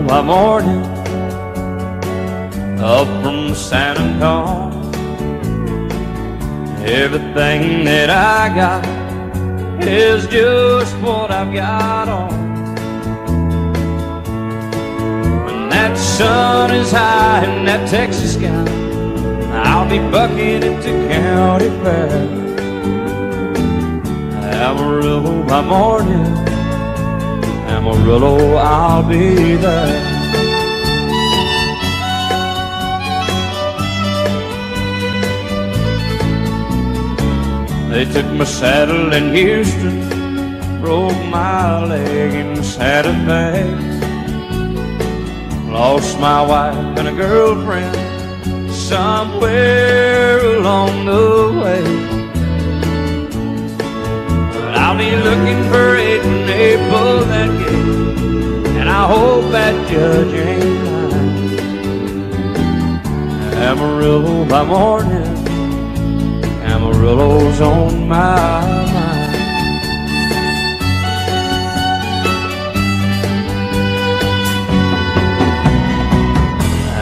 by morning up from San Antonio. Everything that I got is just what I've got on. When that sun is high in that Texas sky, I'll be bucketed to county fair. Amarillo by morning, Amarillo, I'll be there. They took my saddle in Houston, broke my leg in Santa Fe. Lost my wife and a girlfriend somewhere along the way. But I'll be looking for it when they pull that gate, and I hope that judge ain't lying. Amarillo by morning, Amarillo's on my mind.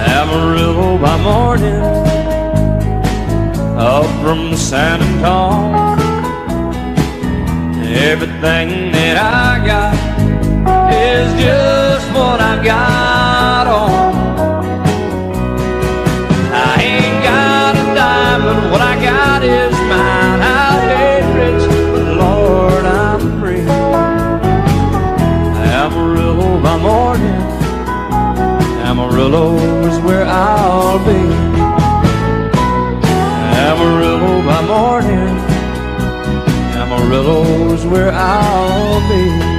Amarillo by morning up from San Antonio. Everything that I got is just what I've got on. I ain't got a dime, but what I got is mine. I ain't rich, but Lord, I'm free. Amarillo by morning, Amarillo is where I'll be. Amarillo by morning, Amarillo's where I'll be.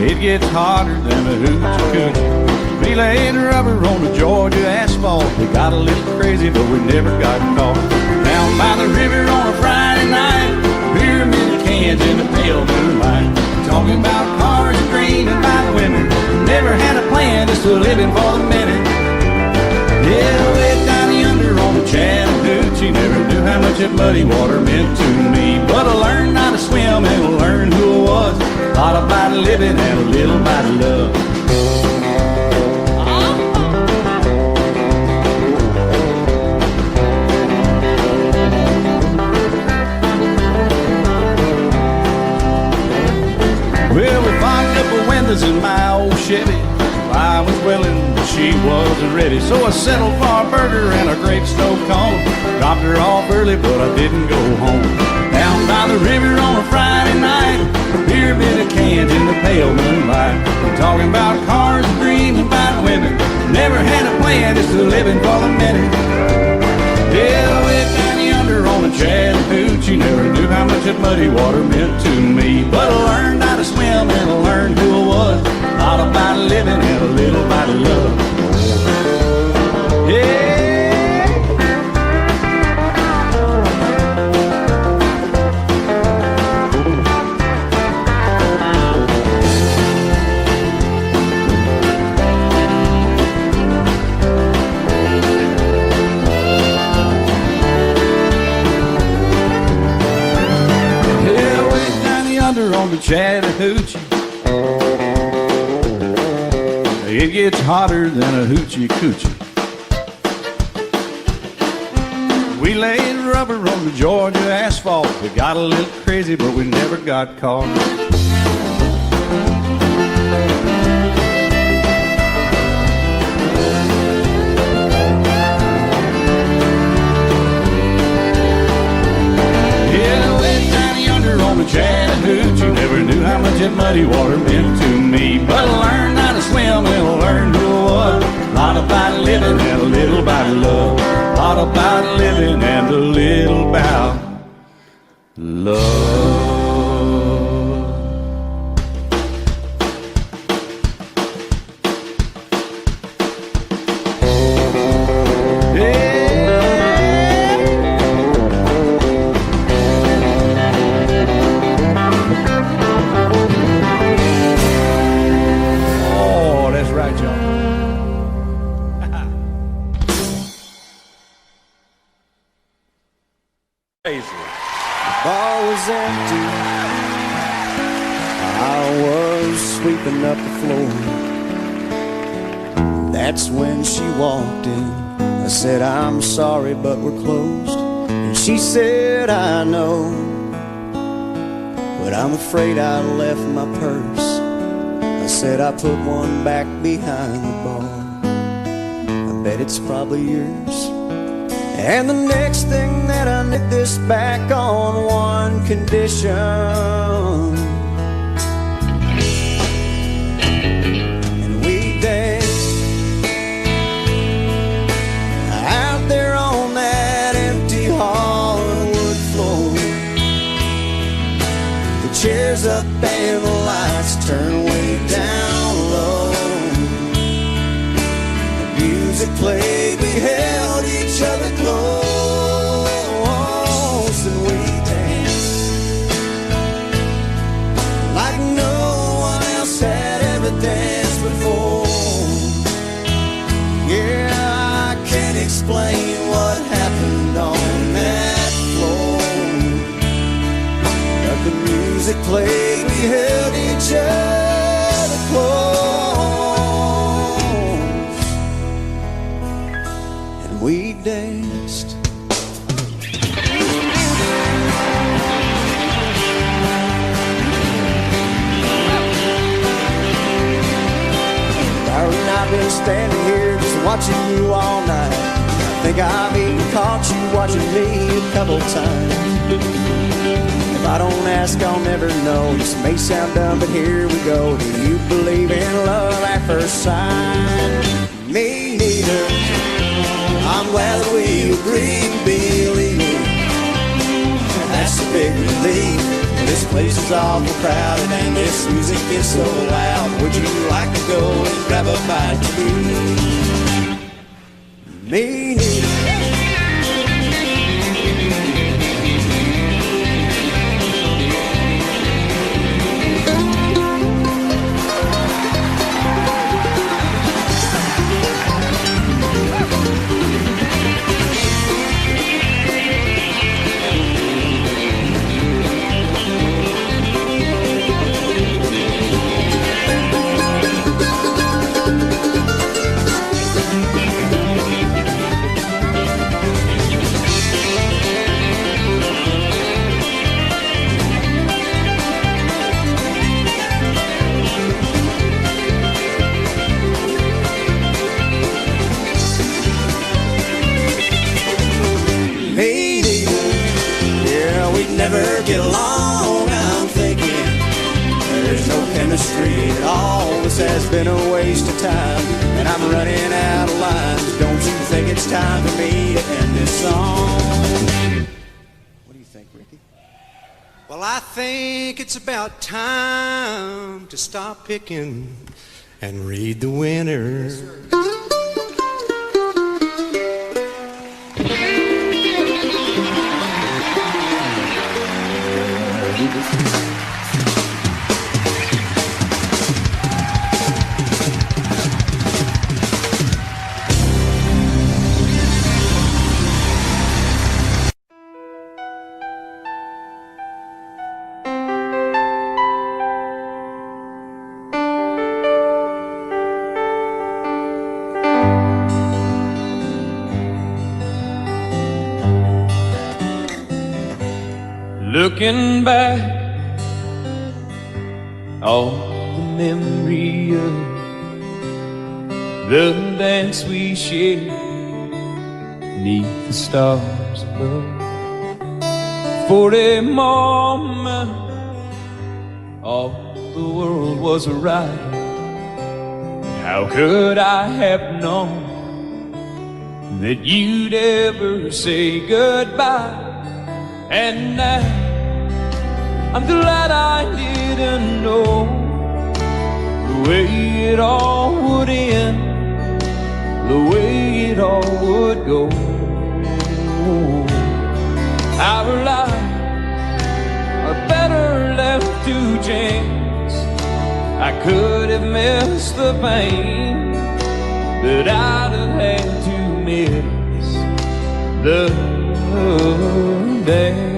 It gets hotter than a hoochie coochie. We laid rubber on the Georgia asphalt. We got a little crazy, but we never got caught. Down by the river on a Friday night, pyramid of cans in the pale moonlight. Talking about cars and green and by the women. Never had a plan, just living for the minute. Yeah, way down yonder on the Chattahoochee. Never knew how much that muddy water meant to me. But I learned how to swim and I learned who I was. A lot about living and a little about love. Well, we fogged up the windows in my old Chevy. I was willing, but she wasn't ready. So I settled for a burger and a great snow cone. Dropped her off early, but I didn't go home. Down by the river on a Friday night, a pyramid of cans in the pale moonlight. Talking about cars and dreams and fine women. Never had a plan, just living for the minute. Yeah, way down yonder on the Chattahoochee. Never knew how much that muddy water meant to me. But I learned how to swim and I learned who I was. All about living and a little about love. Yeah. On the Chattahoochee, it gets hotter than a hoochie coochie. We laid rubber on the Georgia asphalt. We got a little crazy, but we never got caught. Chattahoochee, never knew how much that muddy water meant to me. But I learned how to swim and I learned who I was. A lot about living and a little about love. A lot about living and a little about love. was empty. I was sweeping up the floor. That's when she walked in. I said, I'm sorry, but we're closed. And she said, I know, but I'm afraid I left my purse. I said, I put one back behind the bar. I bet it's probably yours. And the next thing that I knit this back on one condition. And we danced out there on that empty hardwood floor. The chairs up and the lights turned way down low. The music played, we held each other close, and we danced like no one else had ever danced before. Yeah, I can't explain what happened on that floor, but the music played, we held each other close, and we danced. Darling, I've been standing here just watching you all night. I think I've even caught you watching me a couple times. If I don't ask, I'll never know. This may sound dumb, but here we go. Do you believe in love at first sight? Me neither. I'm glad that we agreed to believe it. That's a big relief. This place is awful crowded and this music is so loud. Would you like to go and grab a bite to eat? Me neither. Never get along, I'm thinking. There's no chemistry at all. This has been a waste of time, and I'm running out of lines. Don't you think it's time for me to end this song? What do you think, Ricky? Well, I think it's about time to stop picking and read the winner. Yes, sir. Looking back, all the memory of the dance we shared neath the stars above. For a moment, all the world was right. How could I have known that you'd ever say goodbye? And now I'm glad I didn't know the way it all would end, the way it all would go. Our lives are better left to chance. I could have missed the pain, but I'd have had to miss the day.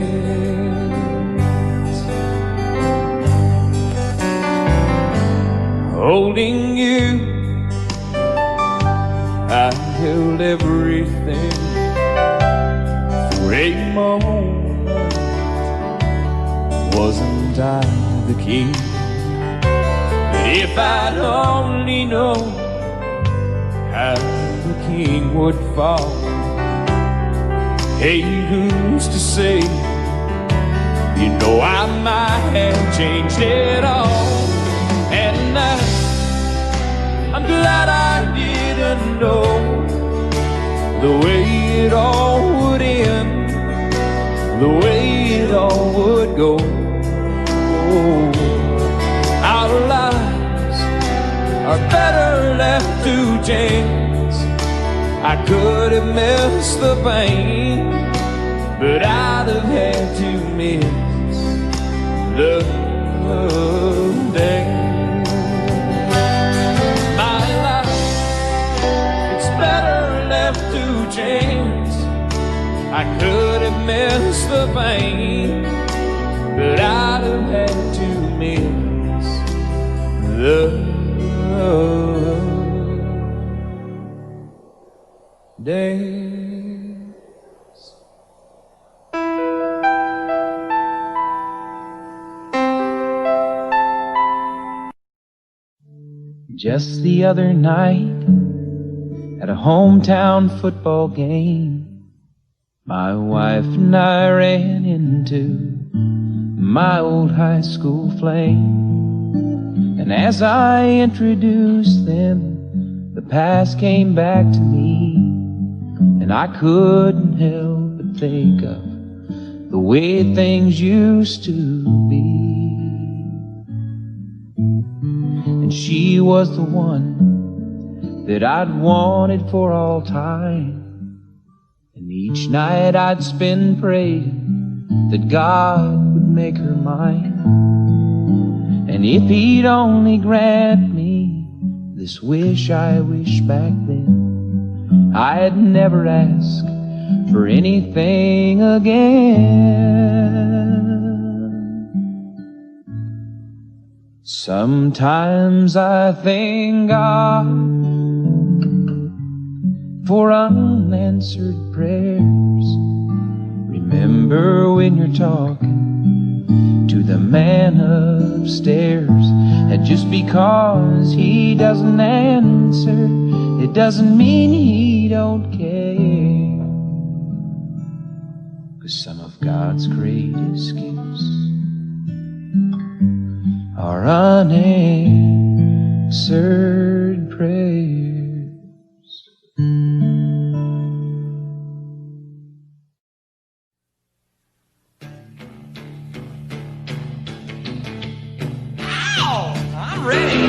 holding you. I held everything for a moment. Wasn't I the king? But if I'd only known how the king would fall. Hey, who's to say? You know I might have changed it all. And I'm glad I didn't know the way it all would end, the way it all would go. Our lives are better left to chance. I could have missed the pain, but I'd have had to miss the day. My life, it's better left to chance. I could have missed the pain, but I'd have had to miss the days. Just the other night, at a hometown football game, my wife and I ran into my old high school flame. And as I introduced them, the past came back to me, and I couldn't help but think of the way things used to be. And she was the one that I'd wanted for all time. And each night I'd spend praying that God would make her mine. And if He'd only grant me this wish I wished back then, I'd never ask for anything again. Sometimes I thank God for unanswered prayers. Remember when you're talking to the man upstairs, and just because he doesn't answer, it doesn't mean he don't care. 'Cause some of God's greatest gifts are unanswered prayers. Ow! I'm ready.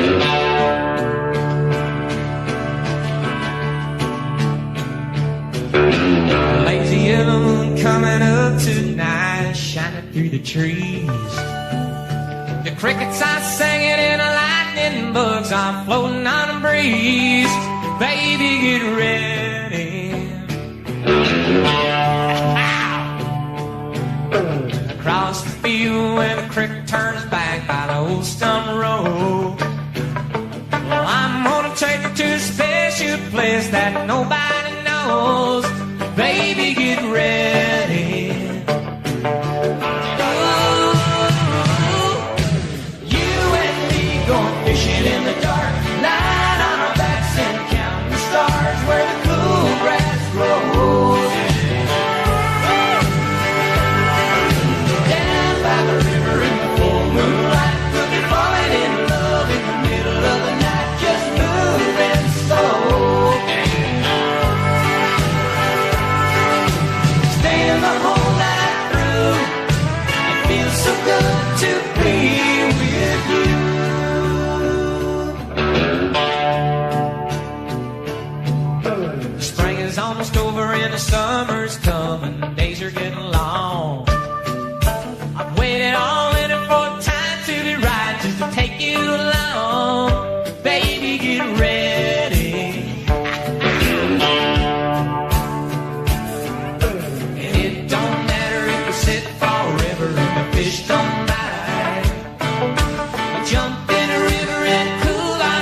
Lazy yellow moon coming up tonight, shining through the trees. The crickets are singing and the lightning bugs are floating on the breeze. Baby, get ready. Ow! Across the field where the creek turns back by the old stump road. Well, I'm gonna take you to a special place that nobody knows. Baby, get ready. Going fishing in the dark, lying on our backs and counting the stars where the cool grass grows. Down by the river in the full moonlight, we'll be falling in love in the middle of the night, just moving slow. Staying the whole night through, it feels so good to be with you. Spring is almost over and the summer's coming. The days are getting long. I've waited all winter for time to be right, just to take you along. Baby, get ready. And it don't matter if we sit forever and the fish don't bite. We jump in the river and cool our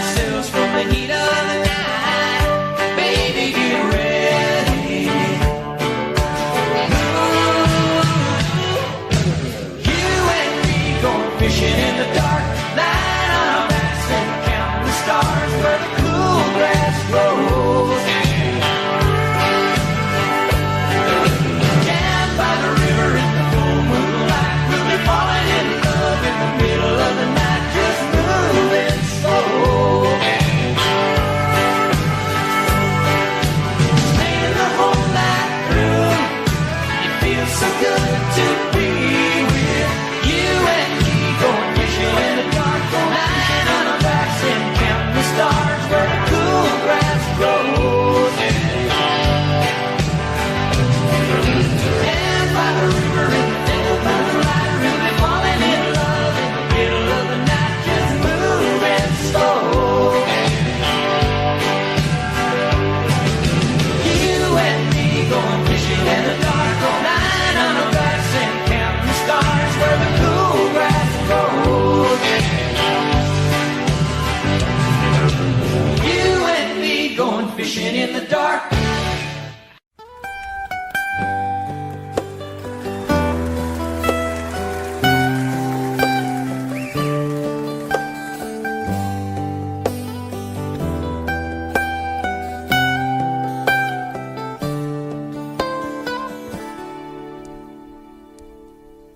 fishing in the dark.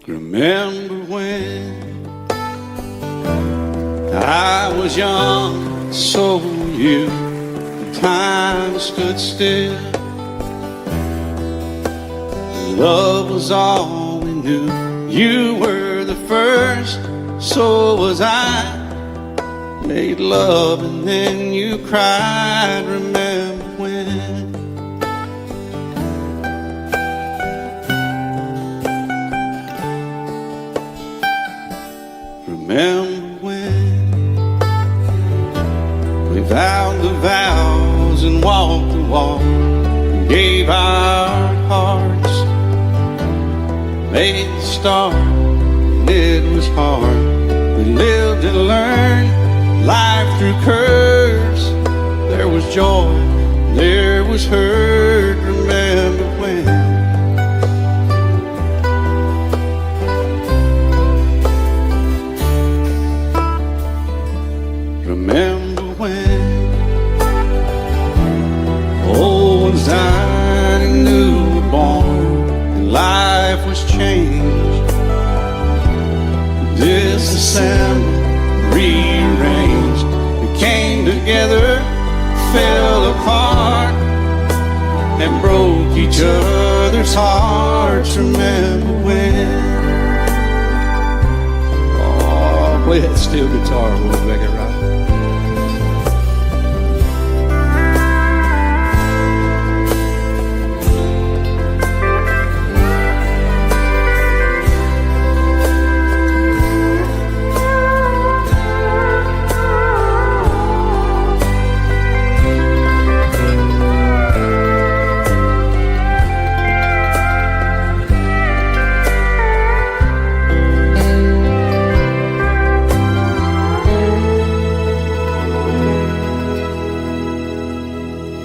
Remember when I was young, so were you. Time stood still. Love was all we knew. You were the first, so was I. Made love and then you cried. Remember when? Remember when we vowed the vows and walked the walk, and gave our hearts, made the start, and it was hard. We lived and learned life through curves. There was joy, there was hurt. Remember when? Remember when old ones died and new were born, and life was changed, disassembled, rearranged. We came together, fell apart, and broke each other's hearts. Remember when? Oh, play that steel guitar, we'll make it right.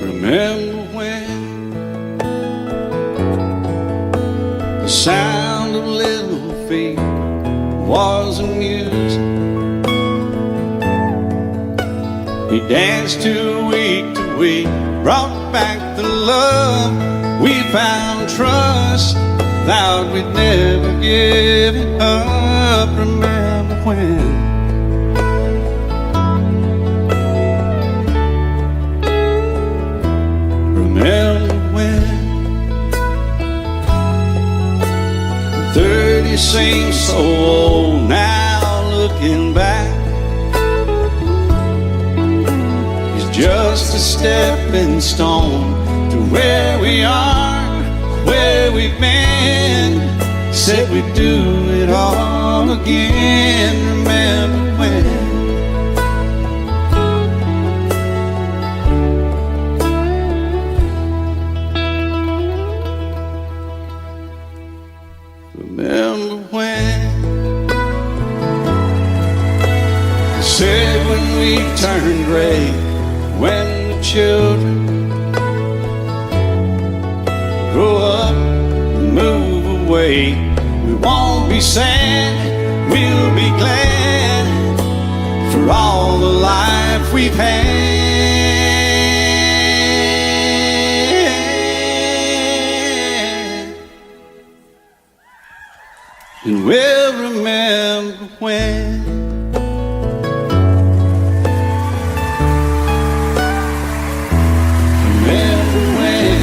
Remember when the sound of little feet was amusing? He danced to week, brought back the love. We found trust, vowed we'd never give it up. Remember when? Remember when 30 seems so old now, looking back. It's just a stepping stone to where we are, where we've been. Said we'd do it all again. Remember when? Remember when? Said when we turn gray, when the children grow up and move away, we won't be sad, we'll be glad for all the life we've had. And we'll remember when. Remember when.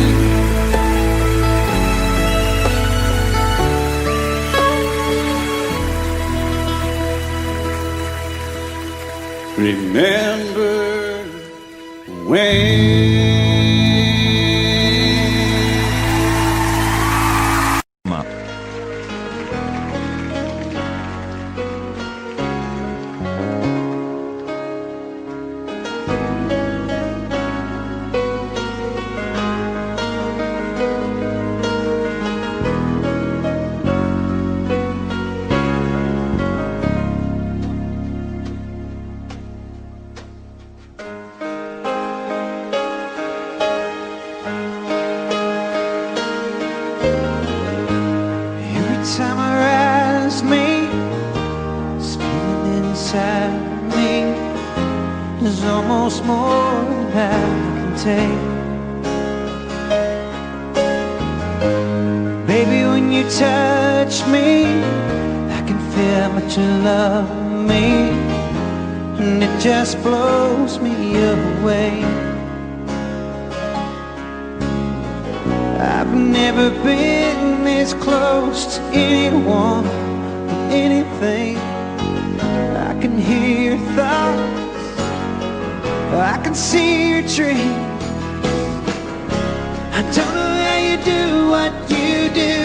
Remember when. is almost more than I can take. Baby, when you touch me, I can feel how much you love me, and it just blows me away. I've never been this close to anyone or anything. I can hear your thoughts, I can see your dreams. I don't know how you do what you do.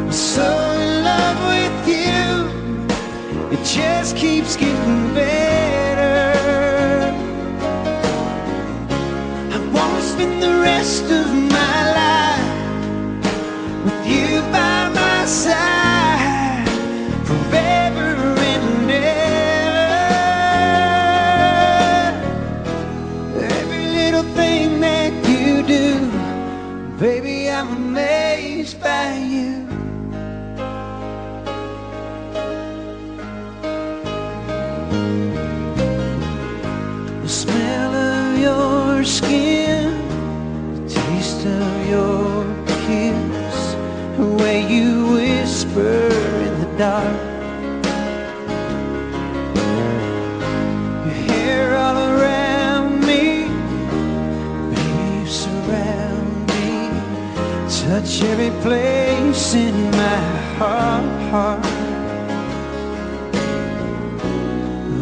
I'm so in love with you, it just keeps getting better. I wanna spend the rest of my life with you by my side, forever and ever. Every little thing that you do, baby, I'm amazed by you. The smell of your skin, the taste of your kiss, the way you whisper in the dark, your hair all around me, baby, you surround me, touch every place in my heart.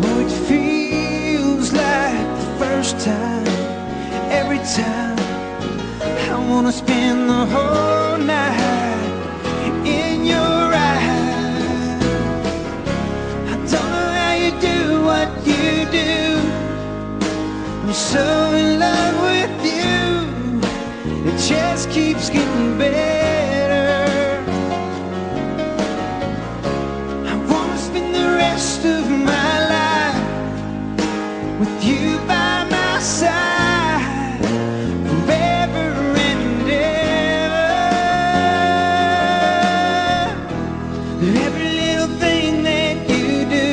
Oh, it feels like the first time, every time. I wanna spend the whole night in your eyes. I don't know how you do what you do. I'm so in love with you, it just keeps getting better. I wanna spend the rest of my life with you by my side, forever and ever. Every little thing that you do,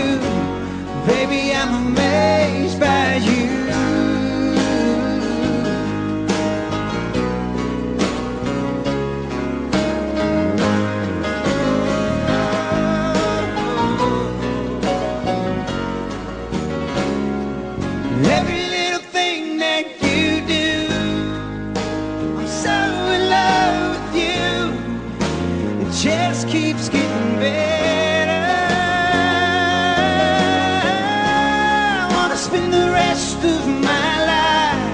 baby, I'm amazed by you. Every little thing that you do, I'm so in love with you, it just keeps getting better. I wanna spend the rest of my life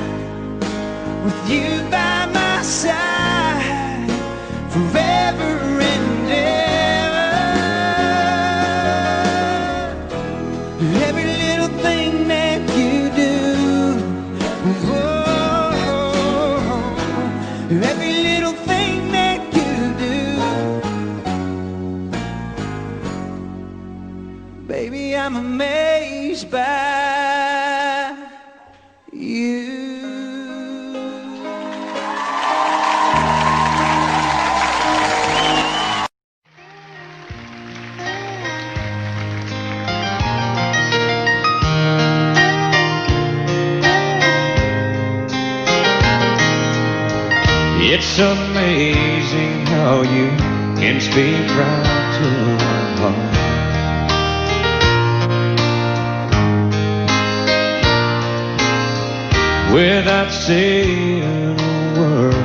with you by my side, forever and ever. Every little thing that you do, whoa, every little thing that you do, baby, I'm amazed by you. It's amazing how you can speak right to my heart. Without saying a word,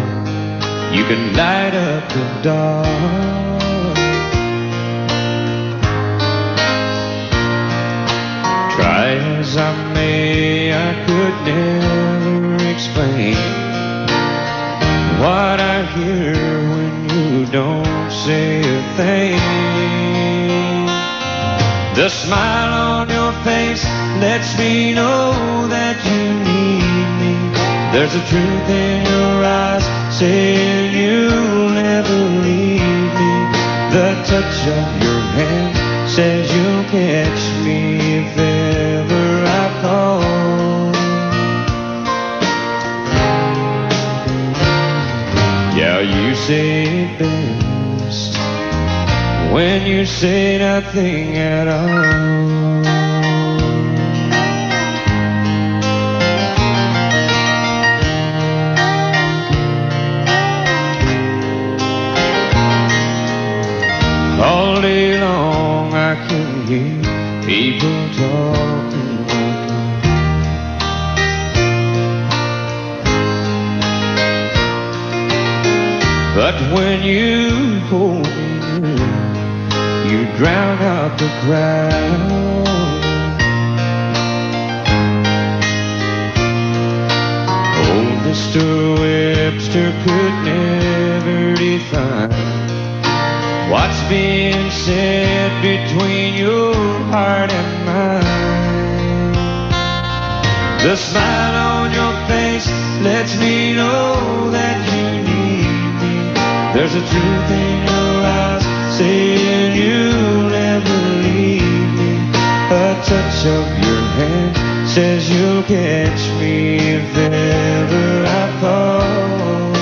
you can light up the dark. Try as I may, I could never explain what I hear when you don't say a thing. The smile on your face lets me know that you need me. There's a truth in your eyes saying you'll never leave me. The touch of your hand says you'll catch me if ever I fall. Yeah, you say it best when you say nothing at all. But when you hold me, you drown out the crowd. Oh, Mr. Webster could never define what's being said between your heart and mine. The smile on your face lets me know that you need me. There's a truth in your eyes saying you'll never leave me. A touch of your hand says you'll catch me if ever I fall.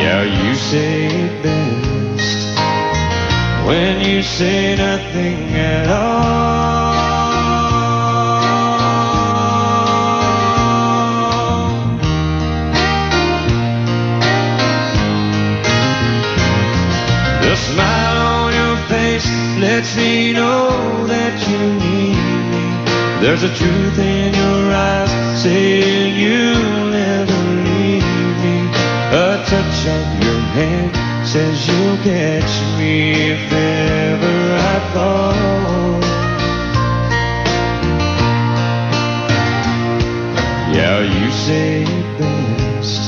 Yeah, you say it best when you say nothing at all. The smile on your face lets me know that you need me. There's a truth in your eyes saying you'll never leave me. A touch of your hand says you'll catch me if ever I fall. Yeah, you say it best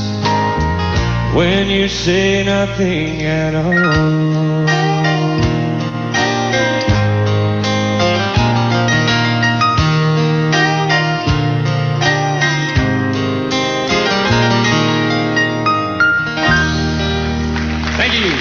when you say nothing at all. Thank you.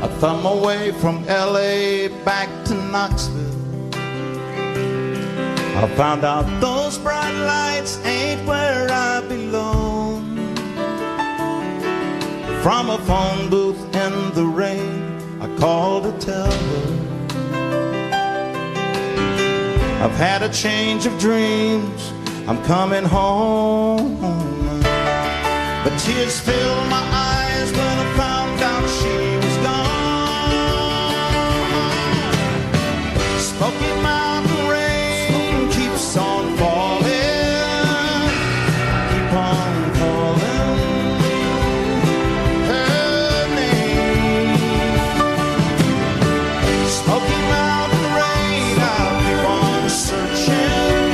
I thumb away from LA back to Knoxville. I found out those bright lights ain't where I belong. From a phone booth in the rain, I called to tell her I've had a change of dreams, I'm coming home. But tears filled my eyes when I found out she was gone. Smoky Mountain rain keeps on falling, keep on calling her name. Smoky Mountain rain, I'll keep on searching,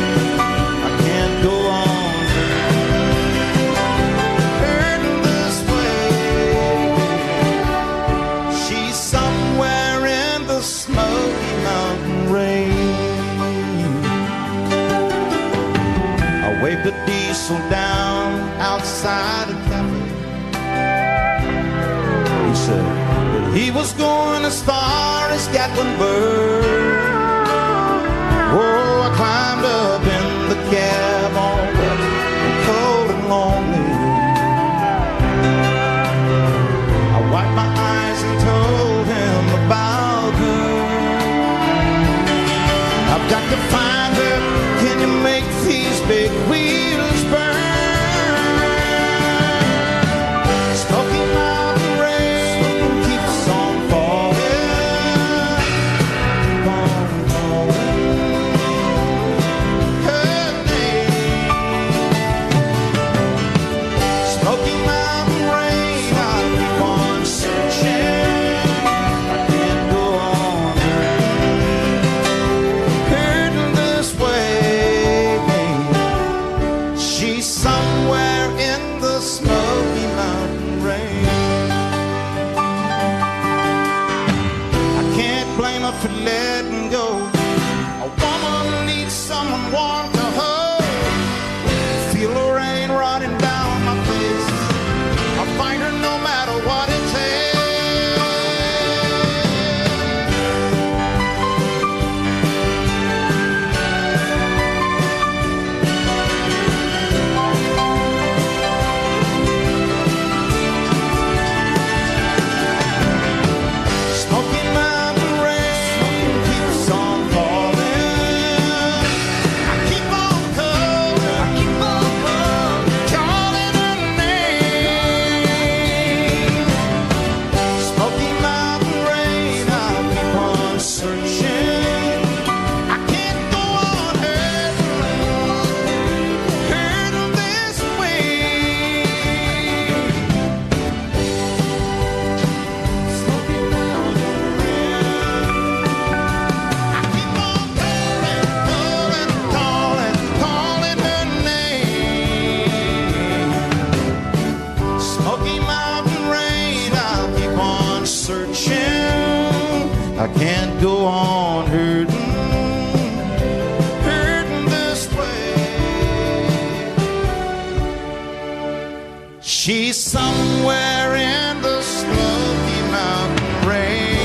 I can't go on hurting this way. She's somewhere in the Smoky Mountain rain. I waved a diesel down outside a cafe. He said that he was going as far as Gatlinburg. Oh, I climbed up in the cab, all wet and cold and lonely. I wiped my eyes and told him about her. I've got to find her. Can you make these big wheels burn? Smoky Mountain rain keeps on falling, keep on calling her name. Smoky Mountain rain, I'll keep on searching, I can't go on hurting this way. She's somewhere in the Smoky Mountain rain. I can't blame her for letting go. A woman needs someone warm to hold. Feel the rain running down my face. I'll find her no matter what it takes. I can't go on hurting this way. She's somewhere in the Smoky Mountain range.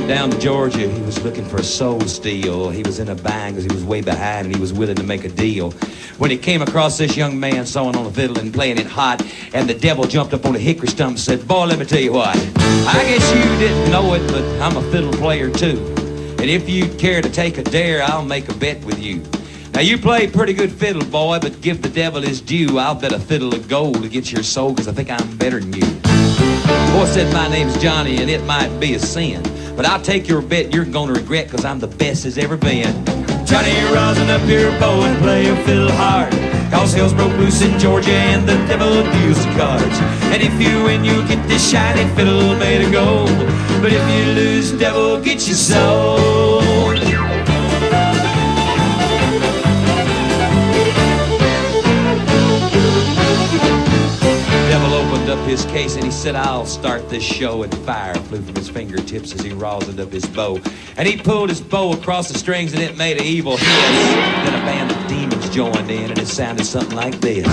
Down to Georgia, he was looking for a soul steal. He was in a bind because he was way behind and he was willing to make a deal. When he came across this young man sawing on a fiddle and playing it hot, and the devil jumped up on a hickory stump and said, "Boy, let me tell you what, I guess you didn't know it, but I'm a fiddle player too. And if you'd care to take a dare, I'll make a bet with you. Now you play pretty good fiddle, boy, but give the devil his due. I'll bet a fiddle of gold against your soul because I think I'm better than you." The boy said, "My name's Johnny and it might be a sin, but I'll take your bet you're gonna regret because I'm the best as ever been. Johnny, rosin up your bow and play a fiddle hard, cause hell's broke loose in Georgia and the devil deals the cards. And if you win, you'll get this shiny fiddle made of gold, but if you lose, devil get your soul." Devil opened up his case and he said, "I'll start this show," and fire flew from his fingertips as he rosined up his bow. And he pulled his bow across the strings and it made an evil hiss. Then a band of demons joined in and it sounded something like this.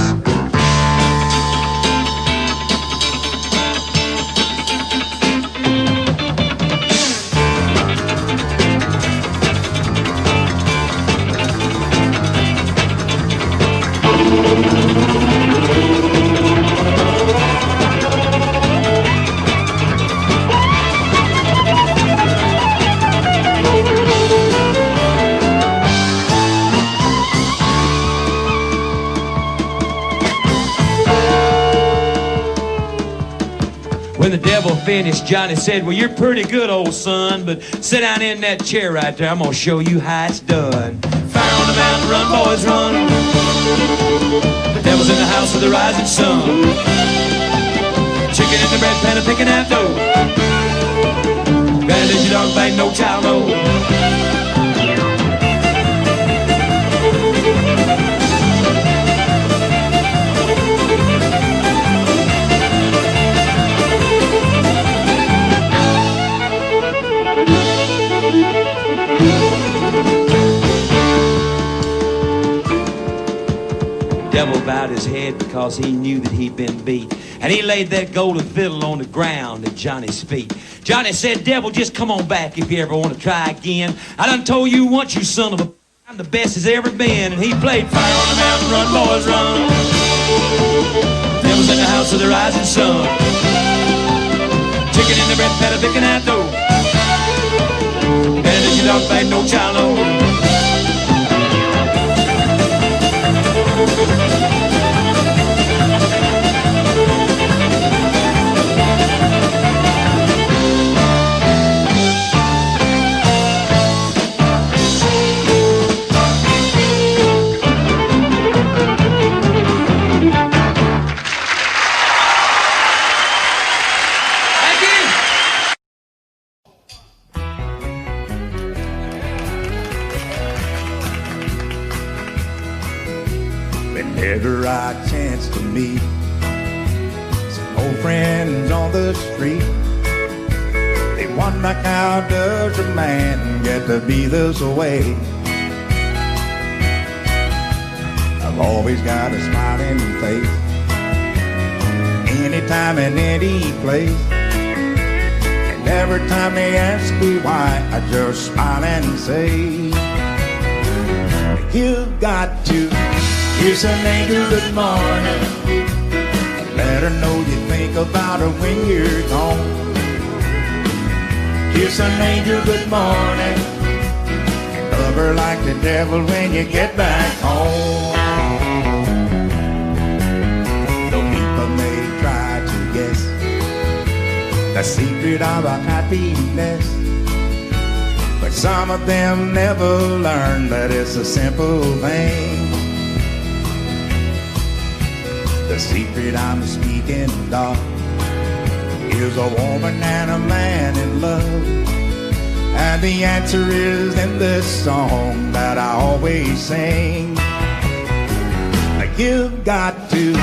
When the devil finished, Johnny said, "Well, you're pretty good, old son, but sit down in that chair right there. I'm gonna show you how it's done. Fire on the mountain, run, boys, run. The devil's in the house of the rising sun. Chicken in the bread pan, picking out dough. Better let your dog bang, no child, no." Devil bowed his head because he knew that he'd been beat, and he laid that golden fiddle on the ground at Johnny's feet. Johnny said, "Devil, just come on back if you ever want to try again. I done told you once, you son of a, I'm the best as ever been." And he played "Fire on the Mountain, Run, Boys, Run." Devil's in the house of the rising sun. Chicken in the bread pan, picking out dough. Better than your dog bag, no child, no. Whenever I chance to meet some old friends on the street, they wonder, how does a man get to be this way? I've always got a smiling face, anytime and any place. And every time they ask me why, I just smile and say, "You've got to kiss an angel good morning, let her know you think about her when you're gone. Kiss an angel good morning, love her like the devil when you get back home." Though people may try to guess the secret of our happiness, but some of them never learn that it's a simple thing. The secret I'm speaking of is a woman and a man in love, and the answer is in this song that I always sing. You've got to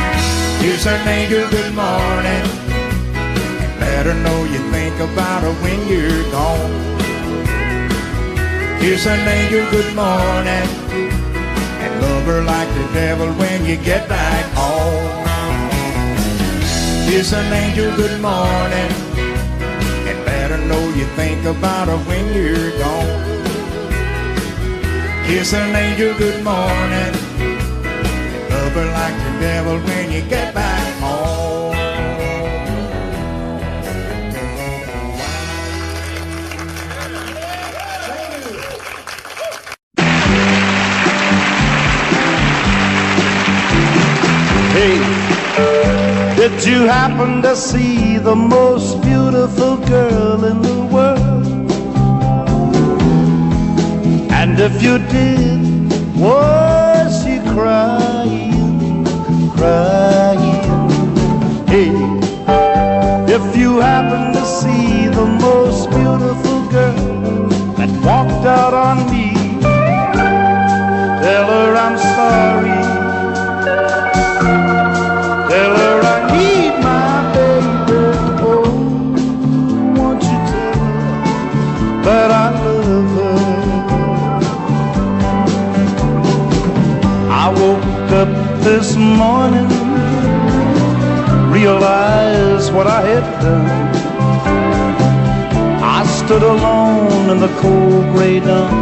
kiss an angel good morning, let her know you think about her when you're gone. Kiss an angel good morning and love her like the devil when you get back home. Kiss an angel good morning and let her know you think about her when you're gone. Kiss an angel good morning, love her like the devil when you get back home. Hey, did you happen to see the most beautiful girl in the world? And if you did, was she crying, crying? Hey, if you happen to see the most beautiful girl that walked out on me, tell her I'm sorry. Tell her I need my baby. Oh, won't you tell her that I love her? I woke up this morning, realized what I had done. I stood alone in the cold gray dawn.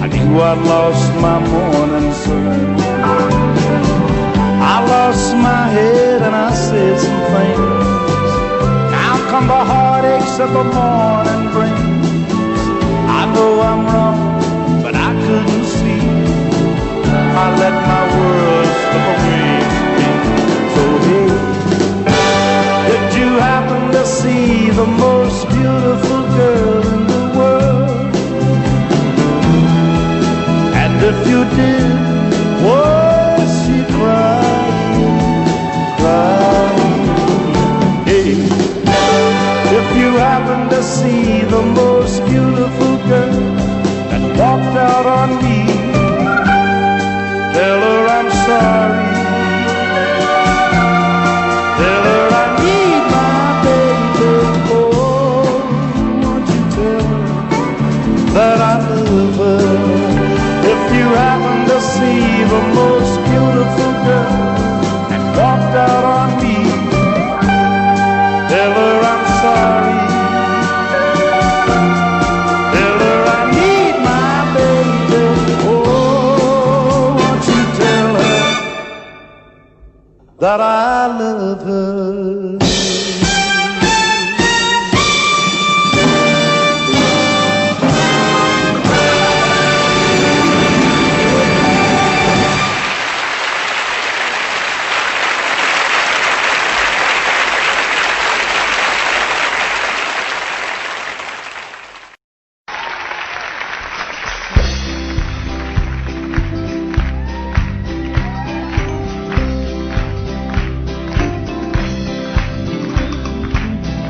I knew I'd lost my morning sun. I lost my head and I said some things. Now come the heartaches that the morning brings. I know I'm wrong, but I couldn't see. I let my world slip away from me. So hey, did you happen to see the most beautiful girl in the world? And if you did, was she crying, crying? Hey, if you happen to see the most beautiful girl that walked out on me, tell her I'm sorry. Tell her I need my baby. Oh, won't you tell her that I love her? If you happen to see the most beautiful girl that walked out on me, tell her I'm sorry. Tell her I need my baby. Oh, won't you tell her that I love her?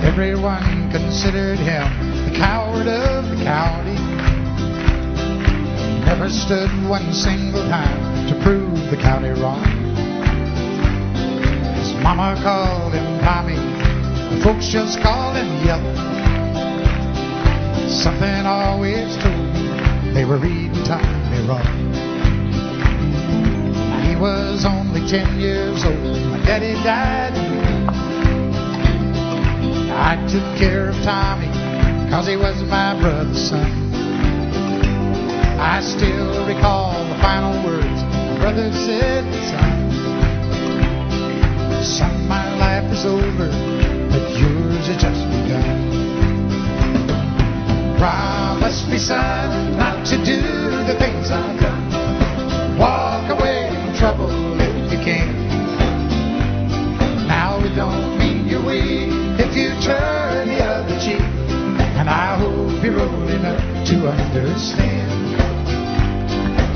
Everyone considered him the coward of the county. He never stood one single time to prove the county wrong. His mama called him Tommy, the folks just called him Yellow. Something always told me they were reading Tommy wrong. He was only 10 years old, my daddy died. I took care of Tommy, 'cause he was my brother's son. I still recall the final words my brother said, son, my life is over, but yours has just begun. Promise me, son, not to do the things I've done. Walk away from trouble if you can. Now it don't mean you're weak if you turn the other cheek, and I hope you're rolling up to a understand.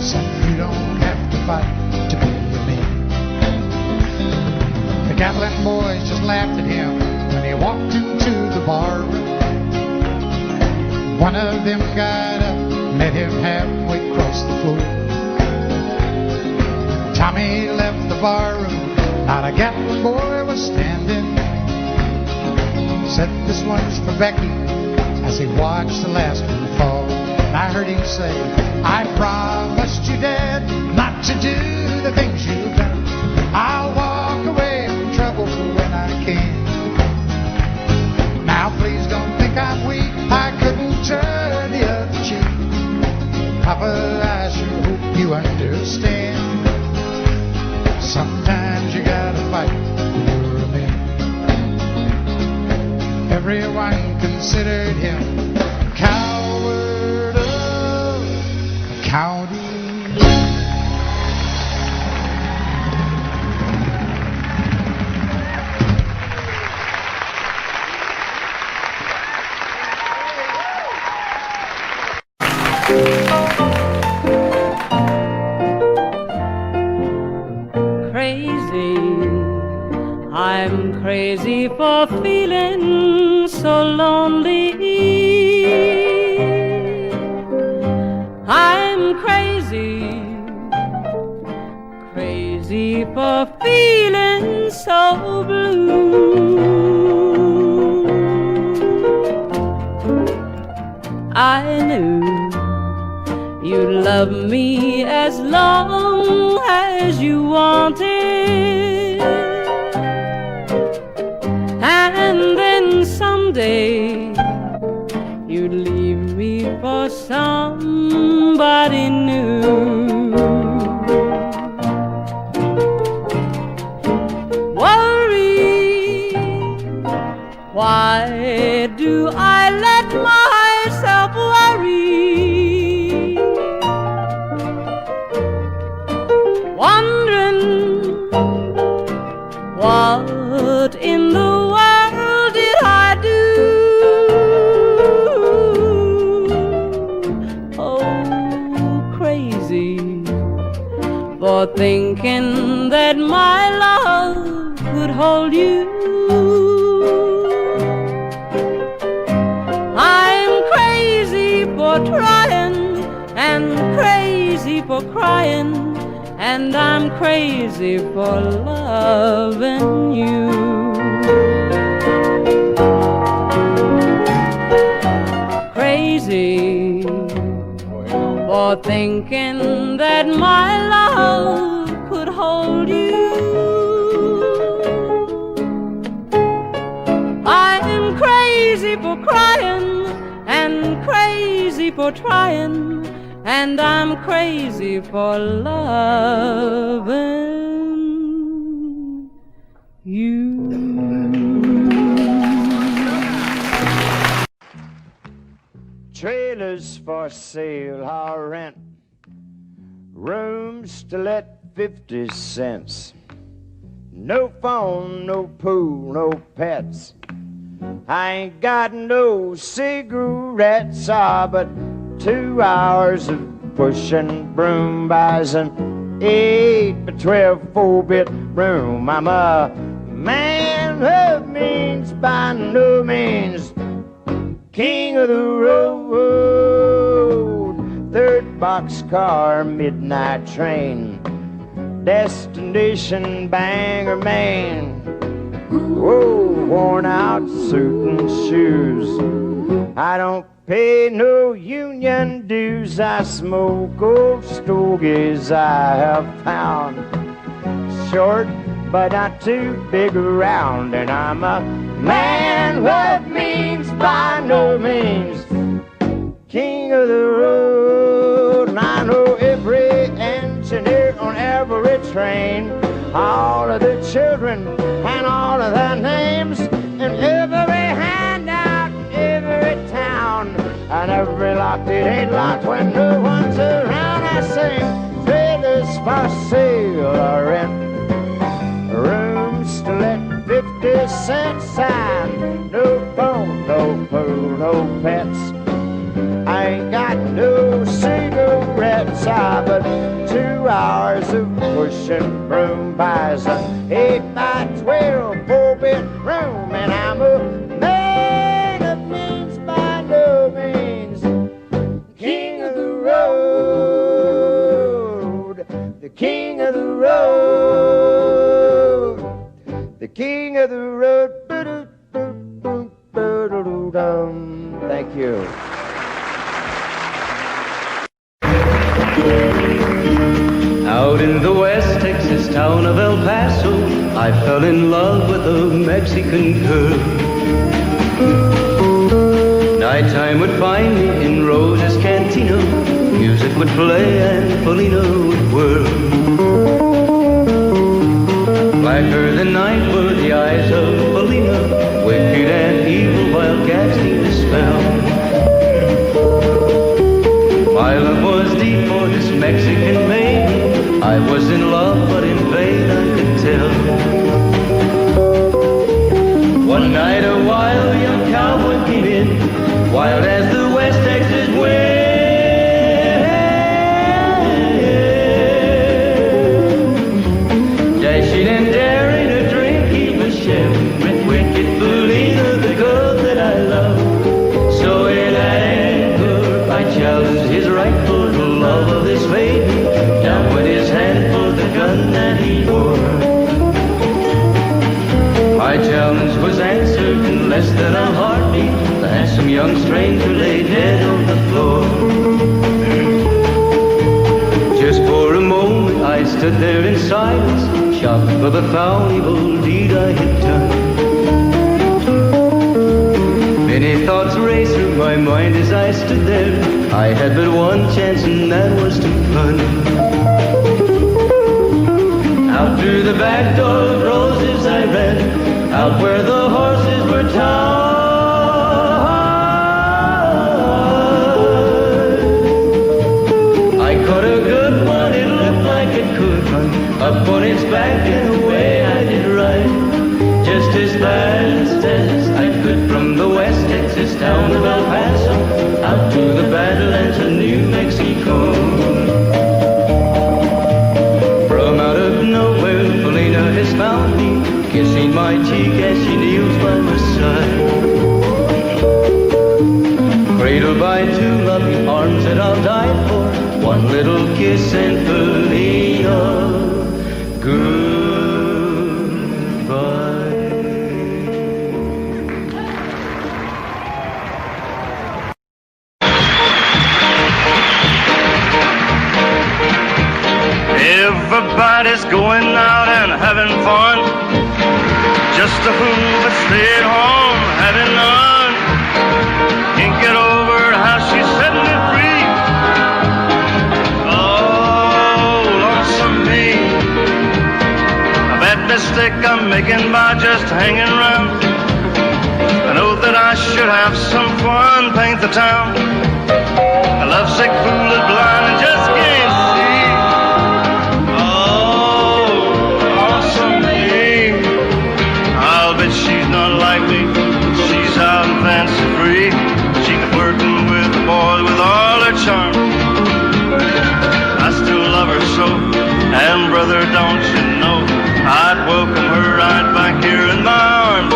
Son, you don't have to fight to be a man. The Gatlin boys just laughed at him when he walked into the bar room. One of them got up, met him halfway across the floor. Tommy left the bar room, not a Gatlin boy was standing. Said, this one's for Becky, as he watched the last one fall. And I heard him say, I promised you, Dad, not to do the things you've done. I'll walk away from trouble when I can. Now please don't think I'm weak, I couldn't turn the other cheek. Papa, I sure hope you understand. Sometimes you gotta fight when you're a man. Everyone considered him coward of the county. I'm crazy for feeling so lonely. I'm crazy, crazy for feeling so blue. I knew you'd love me as long as you wanted. And then someday you'd leave me for somebody new. Worry, why do I let myself worry? Wondering what in the world did I do? Oh, crazy for thinking that my love could hold you. I'm crazy for trying and crazy for crying, and I'm crazy for loving you. Crazy for thinking that my love could hold you. I'm crazy for crying and crazy for trying, and I'm crazy for loving you. Trailers for sale or rent, rooms to let 50 cents. No phone, no pool, no pets. I ain't got no cigarettes, but 2 hours of pushing broom buys an 8 by 12 4-bit room. I'm a man of means, by no means king of the road. Third boxcar, midnight train, destination Bangor, Maine. Whoa, worn out suit and shoes. I don't pay no union dues. I smoke old stogies I have found, short but not too big around. And I'm a man with means, by no means king of the road. And I know every engineer on every train, all of the children and all of their names, and every handout in every town, and every lock that ain't locked when no one's around. I sing trailers for sale or rent, rooms to let 50 cent sign. No phone, no pool, no pets. I ain't got no pushing broom, buys a 8x12 4-bedroom, and I'm a man of means by no means. King of the road, the king of the road, the king of the road. Thank you. Out in the West Texas town of El Paso, I fell in love with a Mexican girl. Nighttime would find me in Rose's Cantina. Music would play and Felina would whirl. Blacker than night were the eyes of Felina, wicked and evil while casting a spell. My love was deep for this Mexican maiden. I was in love, but in vain I could tell. One night a wild young cowboy came in, wild as the West Texas wind. Dashing and daring to drink, he was sharing with wicked Felina, the girl that I love. So in anger I challenged his right for the love of this maiden. Down went his hand for the gun that he wore. My challenge was answered in less than a heartbeat. The handsome young stranger lay dead on the floor. Just for a moment I stood there in silence, shocked for the foul evil deed I had done. Many thoughts raced through my mind as I stood there. I had but one chance and that was to run. Out through the back door of Roses I ran, out where the horses were tied. I caught a good one, it looked like it could run, up on its back and away I did ride, just as fast as I could from the West Texas town of El Paso out to the Badlands of New Mexico. From out of nowhere, Felina has found me, kissing my cheek as she kneels by my side. Cradled by two loving arms that I'll die for, one little kiss and Felina, goodbye. Everybody's going out and having fun. Just a fool that stayed home having none. Can't get over how she's setting me free. Oh, lonesome me. A bad mistake I'm making by just hanging around. I know that I should have some fun, paint the town. A lovesick fool is blind and just can't see. She's not like me, she's out and fancy free. She can flirting with the boys with all her charm. I still love her so, and brother, don't you know, I'd welcome her right back here in my arms.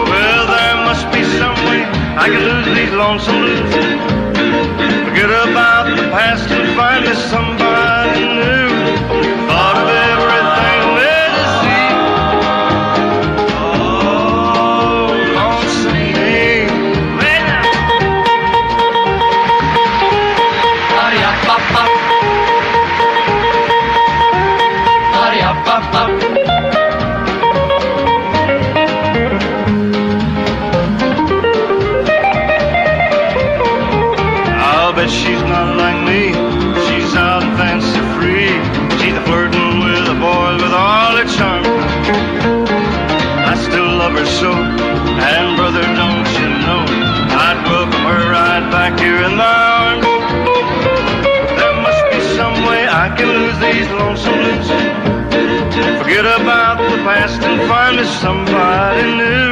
Well, there must be some way I can lose these lonesome blues. Forget about the past and find me somebody new. Thought of everything there to see. I'll bet she's not like me. She's out and fancy free. She's a flirting with a boy with all her charm. I still love her so, and brother, don't you know, I'd welcome her right back here in my arms. There must be some way I can lose these lonesome blues. Forget about the past and find me somebody new.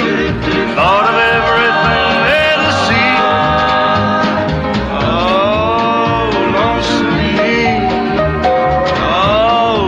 Thought of everything there to see. Oh, lonesome me. Oh,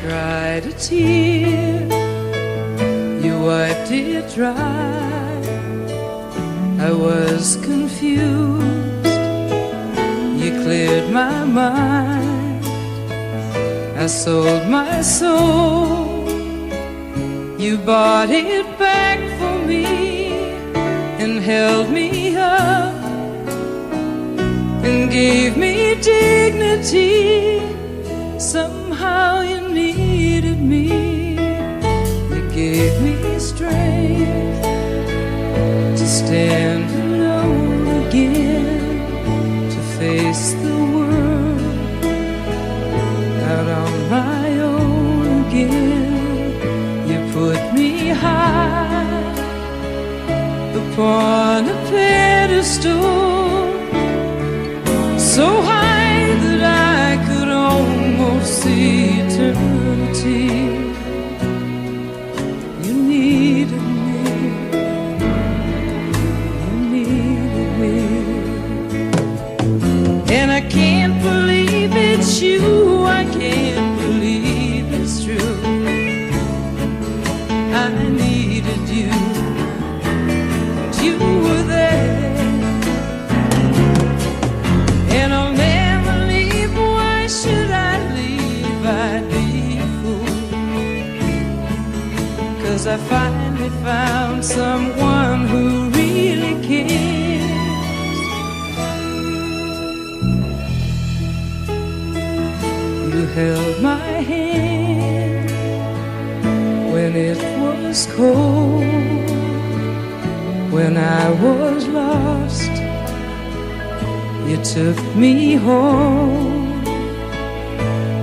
cried a tear, you wiped it dry. I was confused, you cleared my mind. I sold my soul, you bought it back for me and held me up and gave me dignity. Somehow you needed me, you gave me strength to stand alone again, to face the world out on my own again. You put me high upon a pedestal, so high that I could almost see eternity. You needed me, you needed me, and I can't believe it's you, I can't believe it's true. I needed you, and you were there, and I'll never leave. Why should I leave? I'd be a fool, 'cause I finally found someone who really cares. You held my hand when it was cold, when I was lost. You took me home,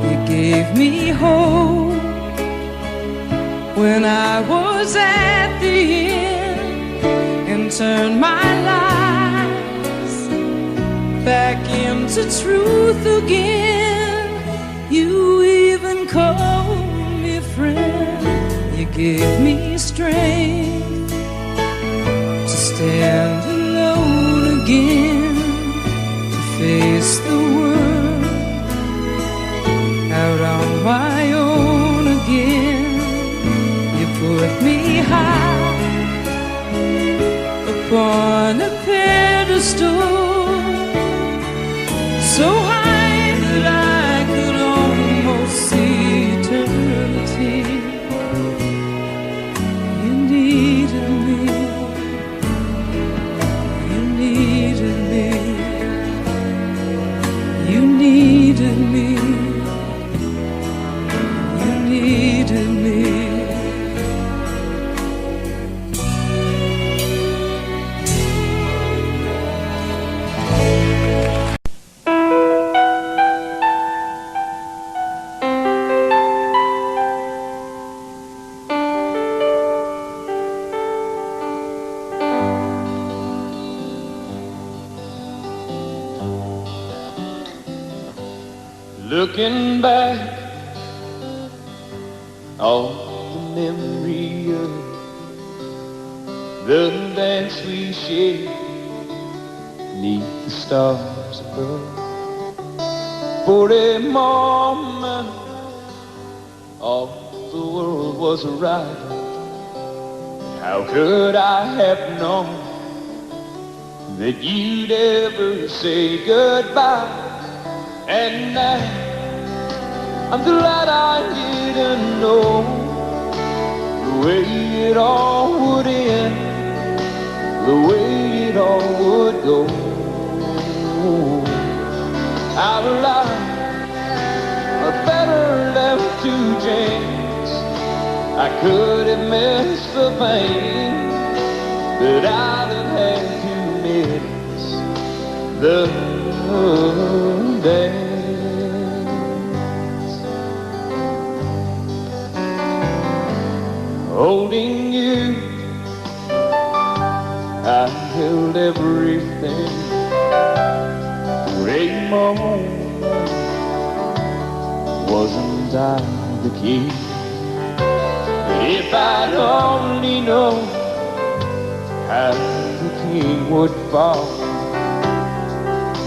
you gave me hope when I was at the end, and turned my lies back into truth again. You even called me friend, you gave me strength to stand alone again, to face the world out on my own again. You put me high upon a pedestal, so high that I could almost see eternity. You needed me, you needed me, you needed me, you needed me. Looking back on the memory of the dance we shared beneath the stars above. For a moment, all the world was right. How could I have known that you'd ever say goodbye? And now I'm glad I didn't know the way it all would end, the way it all would go. Our lives are better left to chance. I could have missed the pain, but I'd have had to miss the dance. Holding you, I held everything. For a moment, wasn't I the key? But if I'd only known how the king would fall,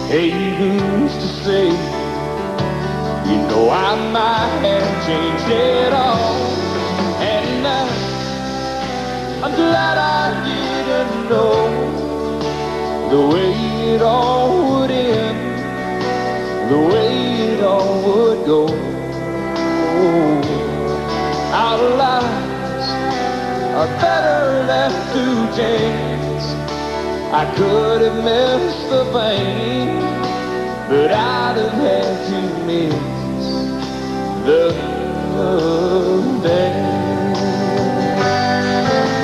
hey, who's to say You know I might have changed it all, and I'm glad I didn't know the way it all would end, the way it all would go. Our lives are better left to chance. I could have missed the pain, but I'd have had to miss the dance.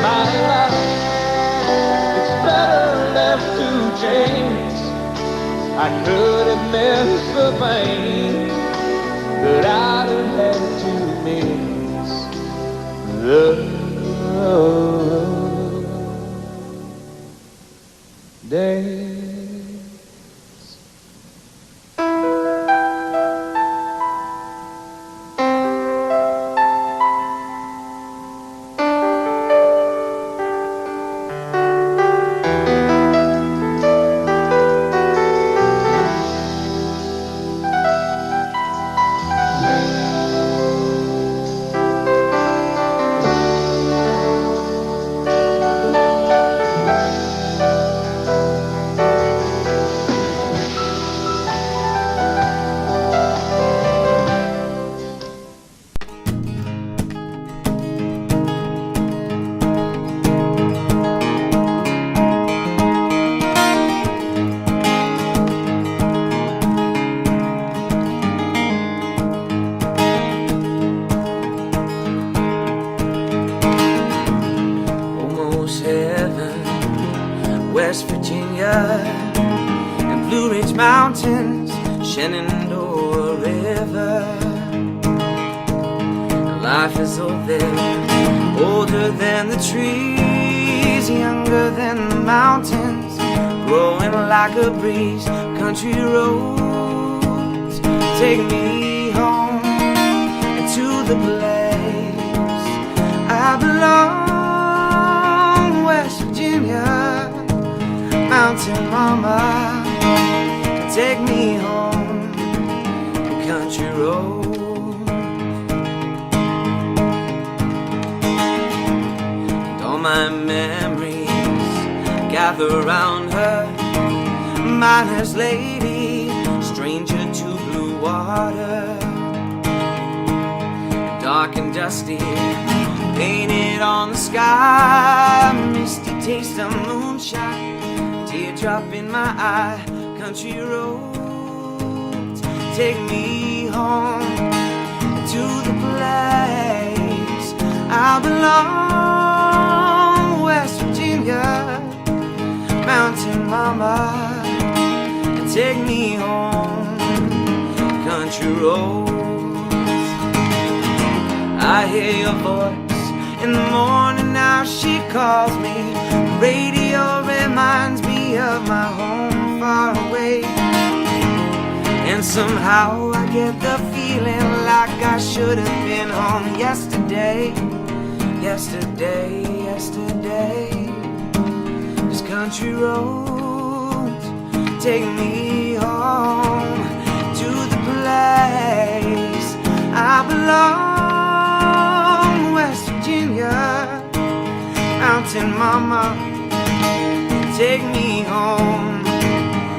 My life, it's better left to chance. I could have missed the pain, but I'd have had to miss the dance. West Virginia and Blue Ridge Mountains, Shenandoah River. Life is old there, older than the trees, younger than the mountains, growing like a breeze. Country roads take me home to the place I belong. West Virginia, mountain mama, take me home, country road. And all my memories gather around her, miner's lady, stranger to blue water. Dark and dusty, painted on the sky, misty taste of moonshine, teardrop in my eye. Country roads take me home to the place I belong. West Virginia, mountain mama, take me home, country roads. I hear your voice in the morning, now she calls me. Radio reminds me of my home far away, and somehow I get the feeling like I should have been home yesterday. Yesterday, yesterday. This country roads take me home to the place I belong. West Virginia, mountain mama, take me home.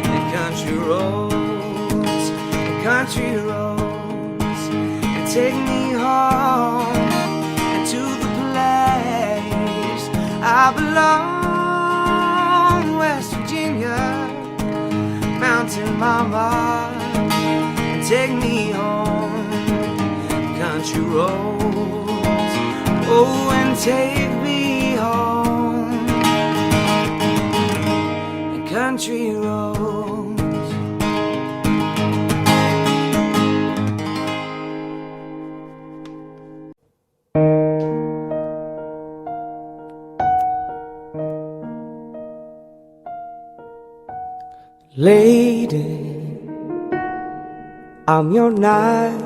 The country roads, the country roads, take me home to the place I belong. West Virginia, mountain mama, take me home, country roads, oh, and take me home, country roads. Lady, I'm your knight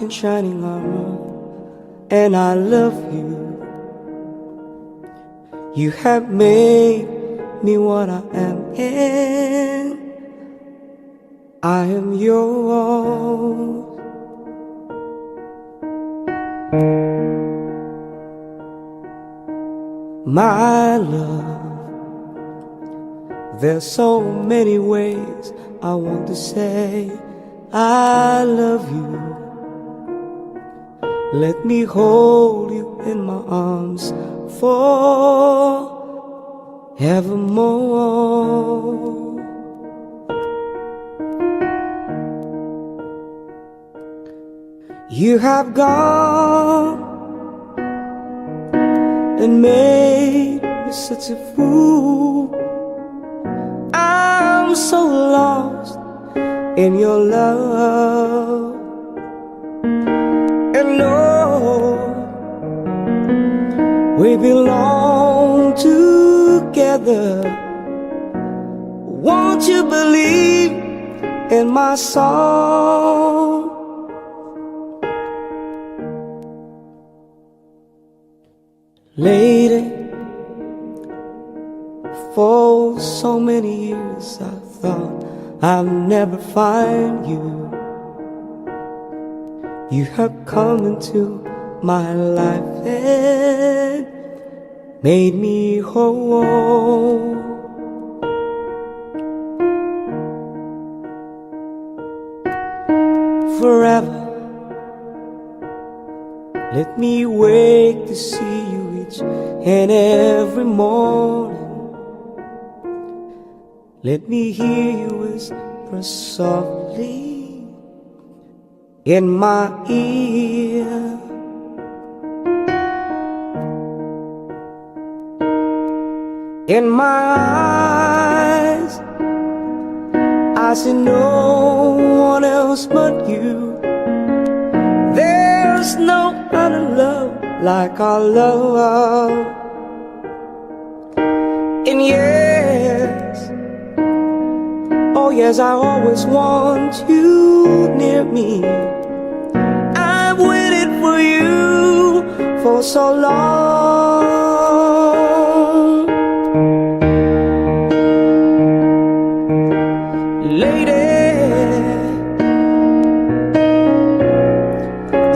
in shining armor, and I love you. You have made me what I am, and I am yours. My love, there's so many ways I want to say I love you. Let me hold you in my arms forevermore. You have gone and made me such a fool. I'm so lost in your love. And Lord, we belong together. Won't you believe in my song? Lady, for so many years I thought I'd never find you. You have come into my life and made me whole. Forever, let me wake to see you each and every morning. Let me hear you whisper softly in my ear. In my eyes, I see no one else but you. There's no other love like our love. And yes, oh yes, I always want you near me. I've waited for you for so long. Lady,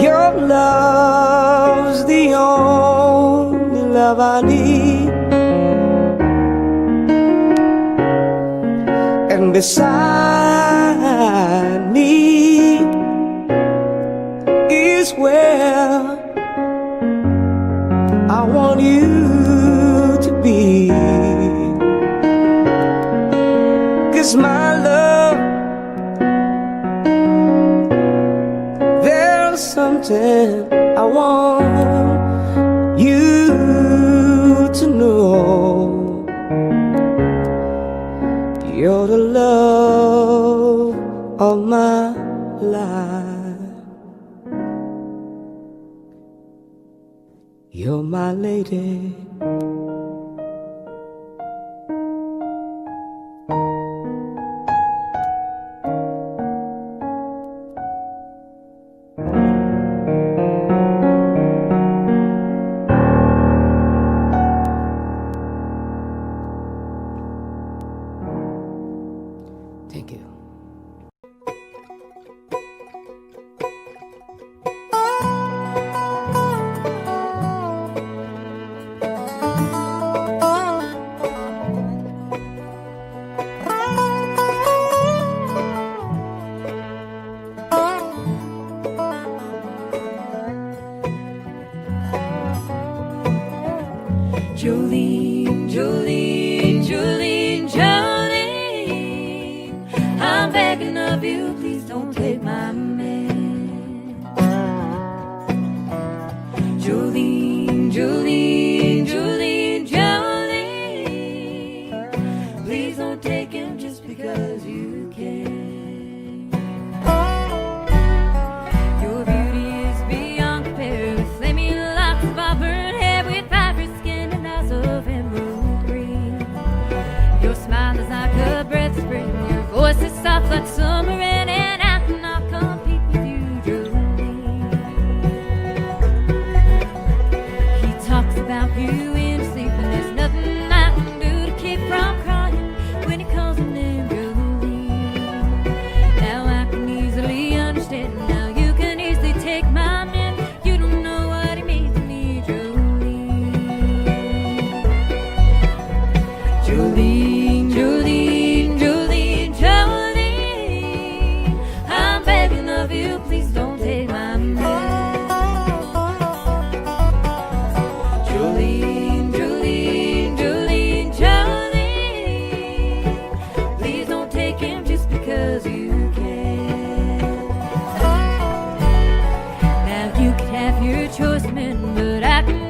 your love's the only love I need. And beside me is where I want you to be. 'Cause my love, there's something I want you to know. You're the love of my life. You're my lady. Thank you. Jolene, Jolene, Jolene, Jolene, I'm begging of you, please don't take my man. Jolene, Jolene, Jolene, Jolene, please don't take him just because you can. Your beauty is beyond compare, with flaming locks of auburn hair, with ivory skin and eyes of emerald green. You could have your choice, man, but I can